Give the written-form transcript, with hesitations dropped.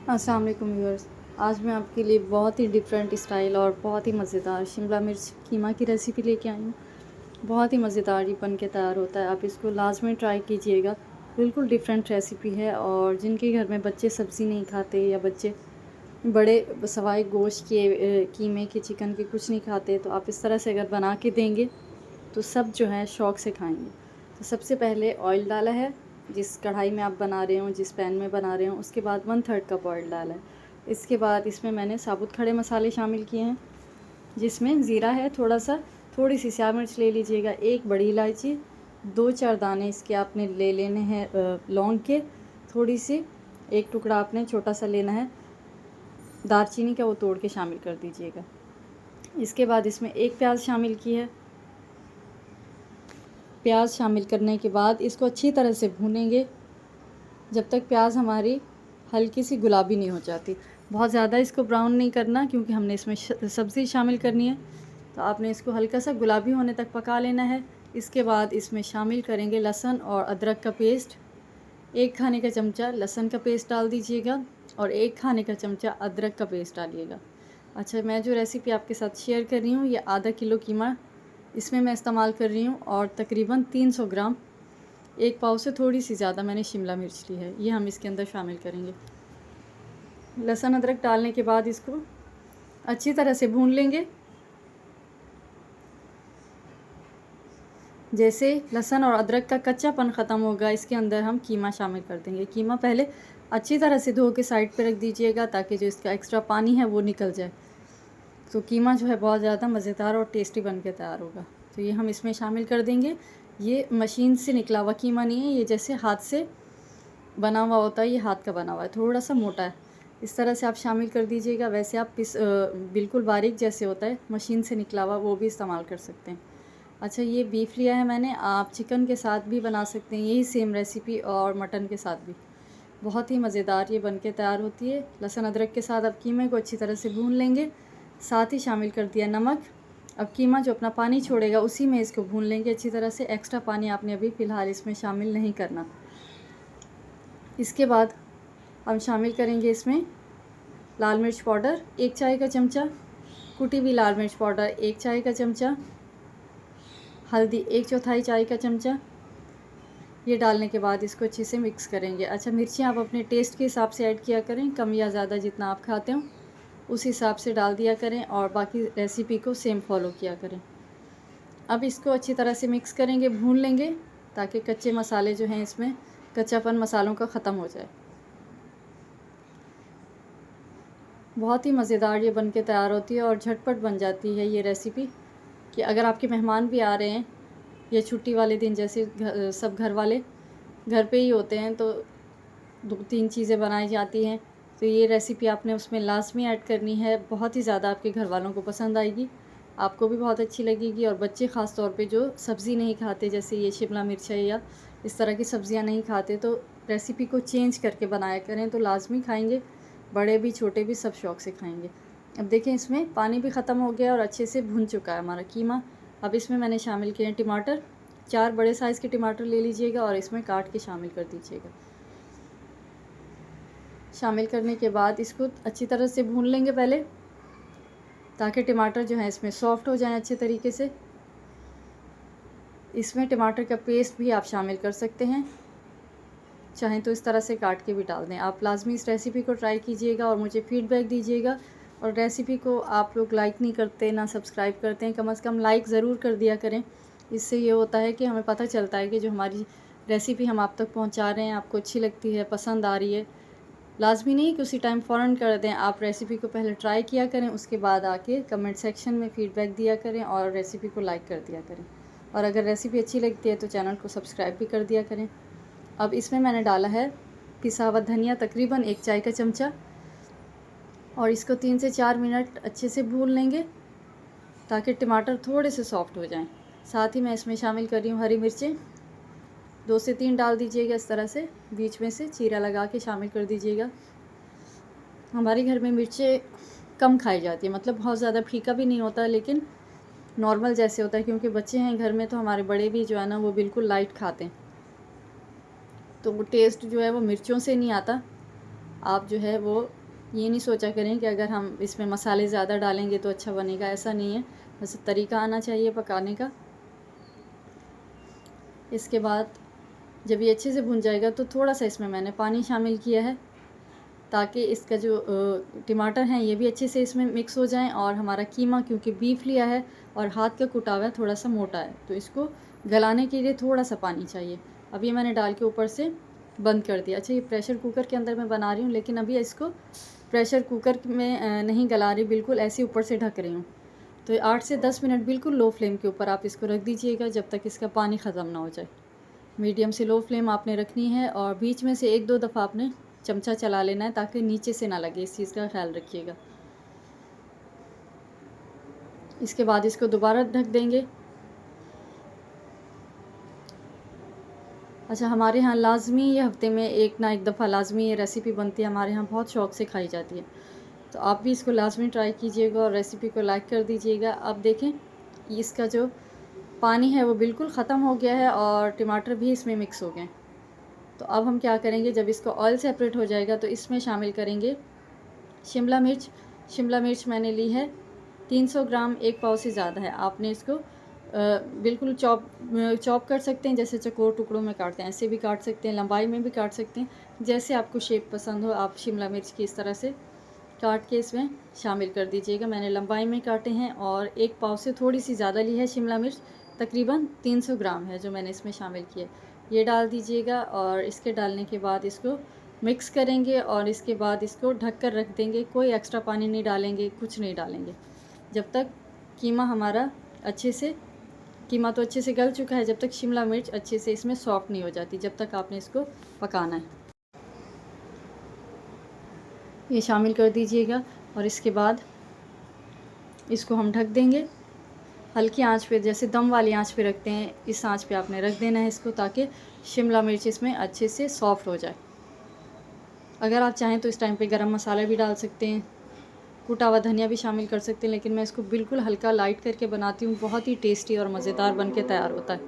अस्सलाम वालेकुम व्यूअर्स। आज मैं आपके लिए बहुत ही डिफरेंट स्टाइल और बहुत ही मज़ेदार शिमला मिर्च कीमा की रेसिपी लेके आई हूँ। बहुत ही मज़ेदार ये बन के तैयार होता है, आप इसको लाज़मी ट्राई कीजिएगा। बिल्कुल डिफरेंट रेसिपी है और जिनके घर में बच्चे सब्ज़ी नहीं खाते या बच्चे बड़े सवाए गोश्त के कीमे के चिकन के कुछ नहीं खाते, तो आप इस तरह से अगर बना के देंगे तो सब जो है शौक़ से खाएँगे। तो सबसे पहले ऑयल डाला है, जिस कढ़ाई में आप बना रहे हो, जिस पैन में बना रहे हो, उसके बाद 1/3 कप ऑयल डाला है। इसके बाद इसमें मैंने साबुत खड़े मसाले शामिल किए हैं, जिसमें ज़ीरा है थोड़ा सा, थोड़ी सी स्याह मिर्च ले लीजिएगा, एक बड़ी इलायची, 2-4 दाने इसके आपने ले लेने हैं लौंग के, थोड़ी सी एक टुकड़ा आपने छोटा सा लेना है दालचीनी का, वो तोड़ के शामिल कर दीजिएगा। इसके बाद इसमें एक प्याज शामिल की है। प्याज शामिल करने के बाद इसको अच्छी तरह से भूनेंगे जब तक प्याज हमारी हल्की सी गुलाबी नहीं हो जाती। बहुत ज़्यादा इसको ब्राउन नहीं करना, क्योंकि हमने इसमें सब्ज़ी शामिल करनी है, तो आपने इसको हल्का सा गुलाबी होने तक पका लेना है। इसके बाद इसमें शामिल करेंगे लहसुन और अदरक का पेस्ट। 1 खाने का चमचा लहसुन का पेस्ट डाल दीजिएगा और 1 खाने का चमचा अदरक का पेस्ट डालिएगा। अच्छा, मैं जो रेसिपी आपके साथ शेयर कर रही हूँ, ये आधा किलो कीमा इसमें मैं इस्तेमाल कर रही हूँ और तकरीबन 300 ग्राम, 1 पाव से थोड़ी सी ज़्यादा मैंने शिमला मिर्च ली है, ये हम इसके अंदर शामिल करेंगे। लहसुन अदरक डालने के बाद इसको अच्छी तरह से भून लेंगे। जैसे लहसुन और अदरक का कच्चापन ख़त्म होगा, इसके अंदर हम कीमा शामिल कर देंगे। कीमा पहले अच्छी तरह से धो के साइड पे रख दीजिएगा, ताकि जो इसका एक्स्ट्रा पानी है वो निकल जाए। तो कीमा जो है बहुत ज़्यादा मज़ेदार और टेस्टी बन के तैयार होगा। तो ये हम इसमें शामिल कर देंगे। ये मशीन से निकला हुआ कीमा नहीं है, ये जैसे हाथ से बना हुआ होता है, ये हाथ का बना हुआ है, थोड़ा सा मोटा है। इस तरह से आप शामिल कर दीजिएगा। वैसे आप बिल्कुल बारीक जैसे होता है मशीन से निकला हुआ, वो भी इस्तेमाल कर सकते हैं। अच्छा, ये बीफ लिया है मैंने, आप चिकन के साथ भी बना सकते हैं यही सेम रेसिपी, और मटन के साथ भी बहुत ही मज़ेदार ये बन के तैयार होती है। लहसुन अदरक के साथ अब कीमे को अच्छी तरह से भून लेंगे, साथ ही शामिल कर दिया नमक। अब कीमा जो अपना पानी छोड़ेगा उसी में इसको भून लेंगे अच्छी तरह से। एक्स्ट्रा पानी आपने अभी फ़िलहाल इसमें शामिल नहीं करना। इसके बाद हम शामिल करेंगे इसमें लाल मिर्च पाउडर 1 चाय का चमचा, कुटी हुई लाल मिर्च पाउडर 1 चाय का चमचा, हल्दी 1/4 चाय का चमचा। ये डालने के बाद इसको अच्छे से मिक्स करेंगे। अच्छा, मिर्चियाँ आप अपने टेस्ट के हिसाब से ऐड किया करें, कम या ज़्यादा जितना आप खाते हो उस हिसाब से डाल दिया करें, और बाकी रेसिपी को सेम फॉलो किया करें। अब इसको अच्छी तरह से मिक्स करेंगे, भून लेंगे, ताकि कच्चे मसाले जो हैं इसमें कच्चापन मसालों का ख़त्म हो जाए। बहुत ही मज़ेदार ये बन के तैयार होती है और झटपट बन जाती है ये रेसिपी, कि अगर आपके मेहमान भी आ रहे हैं या छुट्टी वाले दिन, जैसे सब घर वाले घर पे ही होते हैं, तो 2-3 चीज़ें बनाई जाती हैं, तो ये रेसिपी आपने उसमें लाज़मी ऐड करनी है। बहुत ही ज़्यादा आपके घर वालों को पसंद आएगी, आपको भी बहुत अच्छी लगेगी। और बच्चे ख़ास तौर पे जो सब्ज़ी नहीं खाते, जैसे ये शिमला मिर्च है या इस तरह की सब्ज़ियाँ नहीं खाते, तो रेसिपी को चेंज करके बनाया करें, तो लाज़मी खाएँगे। बड़े भी छोटे भी सब शौक़ से खाएँगे। अब देखें, इसमें पानी भी ख़त्म हो गया और अच्छे से भुन चुका है हमारा कीमा। अब इसमें मैंने शामिल किए हैं टमाटर, 4 बड़े साइज़ के टमाटर ले लीजिएगा और इसमें काट के शामिल कर दीजिएगा। शामिल करने के बाद इसको अच्छी तरह से भून लेंगे पहले, ताकि टमाटर जो है इसमें सॉफ़्ट हो जाएं अच्छे तरीके से। इसमें टमाटर का पेस्ट भी आप शामिल कर सकते हैं, चाहें तो इस तरह से काट के भी डाल दें। आप लाज़मी इस रेसिपी को ट्राई कीजिएगा और मुझे फ़ीडबैक दीजिएगा। और रेसिपी को आप लोग लाइक नहीं करते, ना सब्सक्राइब करते हैं, कम से कम लाइक ज़रूर कर दिया करें। इससे ये होता है कि हमें पता चलता है कि जो हमारी रेसिपी हम आप तक पहुंचा रहे हैं आपको अच्छी लगती है, पसंद आ रही है। लाज़मी नहीं कि उसी टाइम फ़ौरन कर दें, आप रेसिपी को पहले ट्राई किया करें, उसके बाद आके कमेंट सेक्शन में फ़ीडबैक दिया करें और रेसिपी को लाइक कर दिया करें। और अगर रेसिपी अच्छी लगती है तो चैनल को सब्सक्राइब भी कर दिया करें। अब इसमें मैंने डाला है पिसा हुआ धनिया, तकरीबन 1 चाय का चमचा, और इसको 3 से 4 मिनट अच्छे से भून लेंगे, ताकि टमाटर थोड़े से सॉफ़्ट हो जाएं। साथ ही मैं इसमें शामिल कर रही हूँ हरी मिर्चें, 2 से 3 डाल दीजिएगा, इस तरह से बीच में से चीरा लगा के शामिल कर दीजिएगा। हमारे घर में मिर्चें कम खाई जाती है, मतलब बहुत ज़्यादा फीका भी नहीं होता, लेकिन नॉर्मल जैसे होता है, क्योंकि बच्चे हैं घर में, तो हमारे बड़े भी जो है ना वो बिल्कुल लाइट खाते हैं, तो वो टेस्ट जो है वो मिर्चों से नहीं आता। आप जो है वो ये नहीं सोचा करें कि अगर हम इसमें मसाले ज़्यादा डालेंगे तो अच्छा बनेगा, ऐसा नहीं है। बस तरीका आना चाहिए पकाने का। इसके बाद जब ये अच्छे से भुन जाएगा तो थोड़ा सा इसमें मैंने पानी शामिल किया है, ताकि इसका जो टमाटर हैं ये भी अच्छे से इसमें मिक्स हो जाएं। और हमारा कीमा क्योंकि बीफ लिया है और हाथ का कुटा हुआ है, थोड़ा सा मोटा है, तो इसको गलाने के लिए थोड़ा सा पानी चाहिए। अब ये मैंने डाल के ऊपर से बंद कर दिया। अच्छा, ये प्रेशर कुकर के अंदर मैं बना रही हूँ, लेकिन अभी इसको प्रेशर कुकर में नहीं गला रही, बिल्कुल ऐसे ऊपर से ढक रही हूँ। तो 8 से 10 मिनट बिल्कुल लो फ्लेम के ऊपर आप इसको रख दीजिएगा, जब तक इसका पानी ख़त्म ना हो जाए। मीडियम से लो फ्लेम आपने रखनी है, और बीच में से 1-2 दफ़ा आपने चमचा चला लेना है ताकि नीचे से ना लगे, इस चीज़ का ख्याल रखिएगा। इसके बाद इसको दोबारा ढक देंगे। अच्छा, हमारे यहाँ लाज़मी ये हफ़्ते में एक ना एक दफ़ा लाज़मी ये रेसिपी बनती है, हमारे यहाँ बहुत शौक़ से खाई जाती है। तो आप भी इसको लाज़मी ट्राई कीजिएगा और रेसिपी को लाइक कर दीजिएगा। अब देखें, इसका जो पानी है वो बिल्कुल ख़त्म हो गया है और टमाटर भी इसमें मिक्स हो गए। तो अब हम क्या करेंगे, जब इसका ऑयल सेपरेट हो जाएगा तो इसमें शामिल करेंगे शिमला मिर्च। शिमला मिर्च मैंने ली है 300 ग्राम, 1 पाव से ज़्यादा है। आपने इसको बिल्कुल चॉप कर सकते हैं, जैसे चकोर टुकड़ों में काटते हैं ऐसे भी काट सकते हैं, लंबाई में भी काट सकते हैं, जैसे आपको शेप पसंद हो। आप शिमला मिर्च की इस तरह से काट के इसमें शामिल कर दीजिएगा। मैंने लंबाई में काटे हैं और 1 पाव से थोड़ी सी ज़्यादा ली है शिमला मिर्च, तकरीबन 300 ग्राम है जो मैंने इसमें शामिल किया। ये डाल दीजिएगा और इसके डालने के बाद इसको मिक्स करेंगे और इसके बाद इसको ढक कर रख देंगे। कोई एक्स्ट्रा पानी नहीं डालेंगे, कुछ नहीं डालेंगे, जब तक कीमा हमारा अच्छे से, कीमा तो अच्छे से गल चुका है, जब तक शिमला मिर्च अच्छे से इसमें सॉफ्ट नहीं हो जाती, जब तक आपने इसको पकाना है। ये शामिल कर दीजिएगा और इसके बाद इसको हम ढक देंगे हल्की आंच पे, जैसे दम वाली आंच पे रखते हैं, इस आंच पे आपने रख देना है इसको, ताकि शिमला मिर्च इसमें अच्छे से सॉफ्ट हो जाए। अगर आप चाहें तो इस टाइम पे गरम मसाला भी डाल सकते हैं, कुटा हुआ धनिया भी शामिल कर सकते हैं, लेकिन मैं इसको बिल्कुल हल्का लाइट करके बनाती हूँ। बहुत ही टेस्टी और मज़ेदार बन के तैयार होता है।